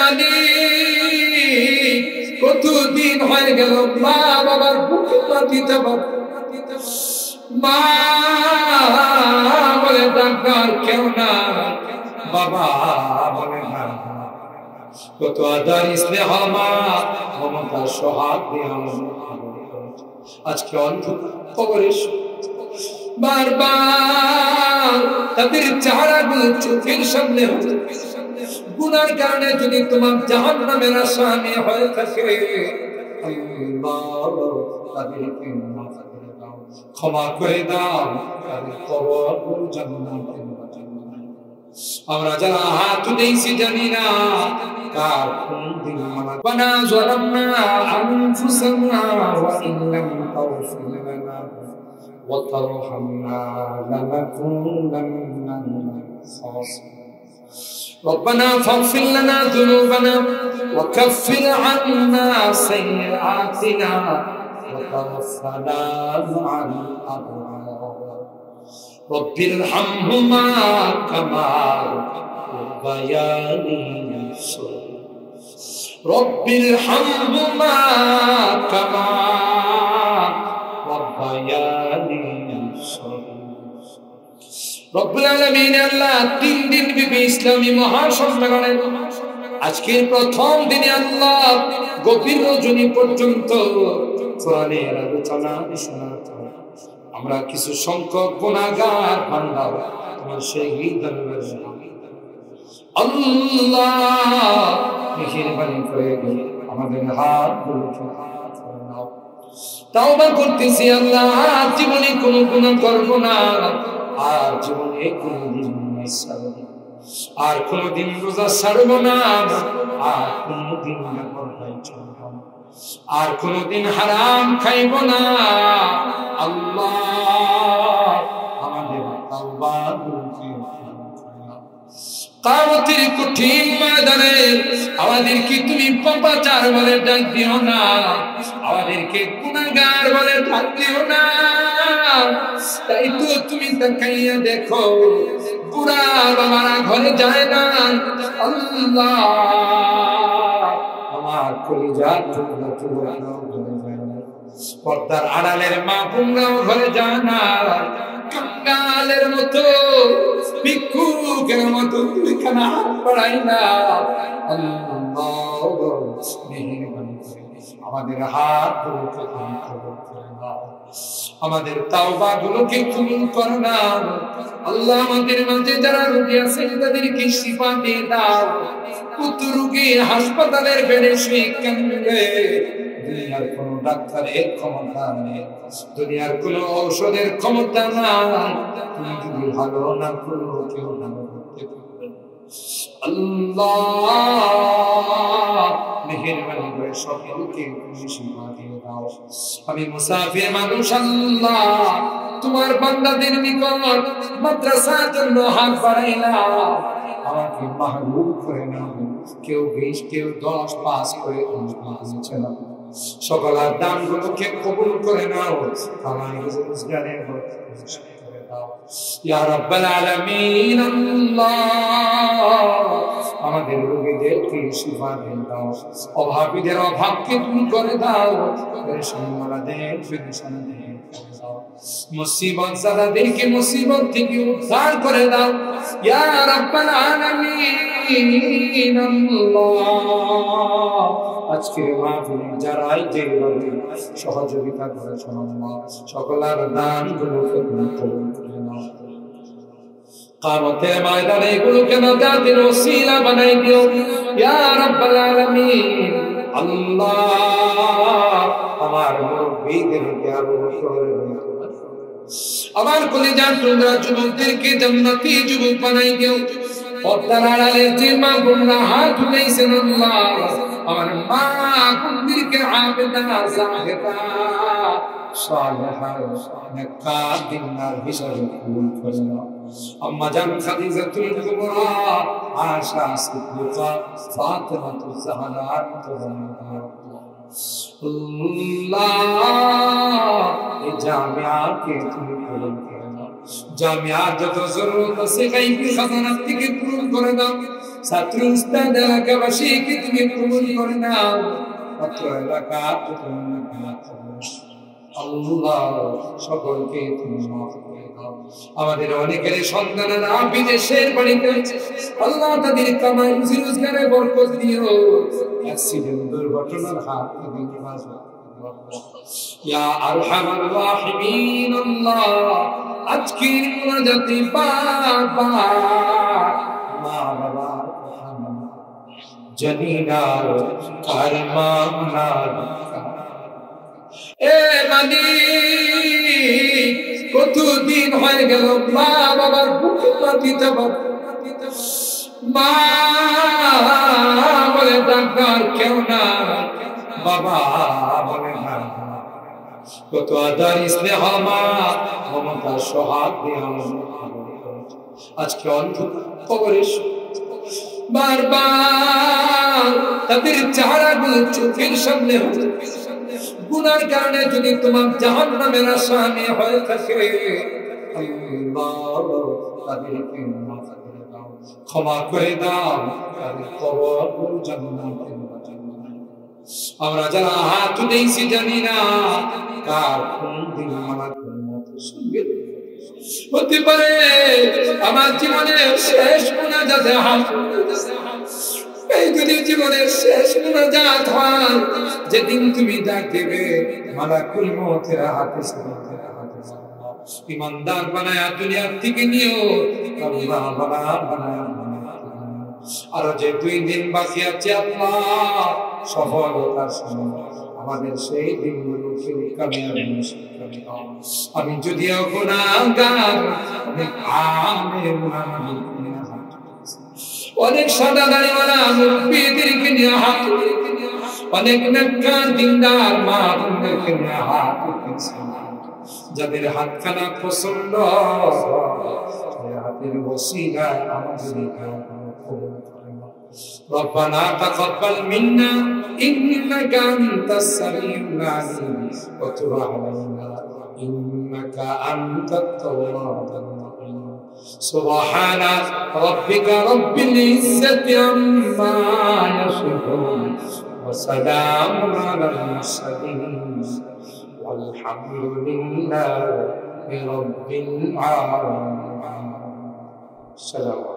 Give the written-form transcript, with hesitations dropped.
মালিক কতদিন হয়ে গেল মা বাবার বুকে মাটি দেব মা বলে ডাক্তার কেউ না বাবা বলে না কত আদর স্নেহ মা মমতা সোহাগ দিয়ে আজকে অন্ধকার কবরে বারবার তাদের চেহারাগুলো চোখের সামনে গুনার কারণে যদি তোমার জাহান্নামের আসামি হয়ে থাকে আল্লাহ তাদেরকে মাফ করে দাও ক্ষমা করে দাও তাদের কবর জান্নাতে আমরা যারা হাত উঠেছি জানি না কার কোন দিন মানা যালামনা আনফুসানা ওয়া ইন লাম তাগফির লানা ওয়া তারহামনা লানাকুনান্না মিনাল খাসিরিন ربنا فاغفر لنا ذنوبنا وكفر عنا سيئاتنا وتوفنا مع الأبرار رب ارحمهما كما ربياني صغيرا رب ارحمهما كما ربياني صغيرا রব্বুল আলামিন আল্লাহ 3 দিন ব্যাপী ইসলামী মহাসম্মেলনের আজকের প্রথম দিনে আল্লাহ গভীর রজনী পর্যন্ত কোরআনের আলোচনা শোনার পর আমরা কিছু সংখ্যক গুনাহগার বান্দা তোমার সেই দরবারে আল্লাহ মেহেরবানি করে আমাদের হাতগুলোকে নাও তাওবা করতেছি আল্লাহ জীবনে কোনো গুনাহ করব না আর জীবনে কোনদিন আর কোনদিন রোজা ছাড়ব না আর কোনদিন নাফরমানি করব না আর কোনদিন হারাম খাইব না আল্লাহ আমাদের তাওবাগুলোকে কিয়ামতের কঠিন ময়দানে আমাদেরকে তুমি পাপাচার বলে ডাক দিও না আমাদেরকে গুনাহগার বলে ডাক দিও না তাই তো তুমি তাকাইয়া দেখো বুড়া বাবারা ঘরে যায় না আল্লাহ আমার কলিজা টুকরা টুকরা ঘরে যায় না পর্দার আড়ালের মা বোনরাও ঘরে যায় না কাঙ্গালের মতো ভিক্ষুকের মতো তুই কেন হাত বাড়াই না আল্লাহ মেহেরবানি করে আমাদের হাতগুলোকে তুমি কবুল করে নাও আমাদের তাওবাগুলোকে কবুল করো না আল্লাহ আমাদের মাঝে যারা রোগী আছে তাদেরকে শিফা দিয়ে দাও কত রোগী হাসপাতালের বেডে শুয়ে কাঁদে দুনিয়ার কোন ডাক্তারের ক্ষমতা নেই দুনিয়ার কোন ঔষধের ক্ষমতা নাই তুমি যদি ভালো না করো কেউ ভালো করতে পারবে না আল্লাহ মেহেরবানি করে সকলকে তুমি শিফা দিয়ে দাও আমি মুসাফির মানুষ আল্লাহ তোমার বান্দাদের নিকট মাদ্রাসার জন্য হাত বাড়াইলাম আমাকে মাহরুম করে নাও কেউ 20 কেউ 10 পাস করে সকল দানগুলোকে কবুল করে নাও আমার রোজগারের করে দাও ইয়া রাব্বাল আলামিন আল্লাহ আমাদের রোগীদেরকে শিফা দাও অভাবীদের অভাবকে দূর করে দাও পেরেশানদের পেরেশানদের মুসিবত যাদেরকে মুসিবত থেকে উদ্ধার করে দাও ইয়া রাব্বাল আলামিন আল্লাহ আজকের মাহফিলে যারা যেভাবে সহযোগিতা করেছেন আল্লাহ সকলের দানগুলোকে কবুল করে নাও কিয়ামতের ময়দানে এগুলোকে নাজাতের ওসিলা বানাই দিও ইয়া রাব্বাল আলামিন আল্লাহ আমার মুরব্বিদেরকে আবু বকর আমার কলিজার টুকরা যুবকদেরকে জান্নাতি যুবক বানাই দিও পর্দার আড়ালে যে মা বোনরা হাত উঠাইছেন আল্লাহ আমার মা বোনদেরকে আবেদা জাহেদা সালেহা নেককার দিনদার হিসেবে কবুল করে নাও আম্মা জান খাদিজাতুল কুবরা আয়েশা সিদ্দিকা ফাতেমাতুজ জাহরা আল্লাহ এই জামিয়াকে তুমি পূরণ করে দাও জামিয়ার যত জরুরত আছে গায়বী খাজানা থেকে পূরণ করে দাও ছাত্র উস্তাদ এলাকাবাসীকে তুমি কবুল করে নাও। অত্র এলাকার আল্লাহ সকলকে তুমি মাফ করে দাও। আমাদের অনেকের সন্তানেরা বিদেশের বাড়িতে আল্লাহ তাদের কামাই রুজি রোজগারে বরকত দিও। অ্যাক্সিডেন্ট দুর্ঘটনার হাত থেকে হেফাজত ইয়া আরহামার রাহিমিন। আল্লাহ আজকের মুনাজাতে বাবা মা বাবা জানিনা কারমানা এ মালিক কতদিন হয়ে গেল মা বাবার বুকে মাটি চাপা মা বলে ডাক্তার কেউ না বাবা বলে না কত আদর স্নেহ মা মমতা সোহাগ দিয়ে আজকে অন্ধকার কবরে বারবার তাদের চেহারাগুলো চোখের সামনে গুনার কারণে যদি তোমার জাহান্নামের আসামি হয়ে থাকে আল্লাহ তাদেরকে মাফ করে দাও, ক্ষমা করে দাও, তাদের কবর জান্নাতে বানাও। আমরা যারা হাত উঠেছি জানি না কার কোন দিন আমার মত শুনবে। হতে পারে আমার জীবনের শেষ মুনাজাতে হাত এই যদি জীবনের শেষ মুনাজাত হয় যেদিন তুমি ডাক দেবে মালাকুল মউতের হাতে ইমানদার বানায়া দুনিয়ার থেকে নিও আল্লাহ বানায়া আরো যে 2 দিন বাকি আছে আল্লাহ সফলতার সঙ্গে আমাদের সেই দিনগুলোকে কামিয়াবি নসিব করে দাও। আমি যদিও গুনাহগার অনেক আলেম অনেক সাদা দাড়িওয়ালা মুরব্বিদেরকে নিয়ে হাত অনেক নেককার দিনদার মা বোনদেরকে নিয়ে হাত যাদের হাতখানা পছন্দ হাতের ওসিলায় আমাদের কবুল করে নাও। ربنا تقبل منا إنك أنت السميع العليم وتب علينا إنك أنت التواب الرحيم سبحان ربك رب العزة عما يصفون وسلام على المرسلين والحمد لله رب العالمين. السلام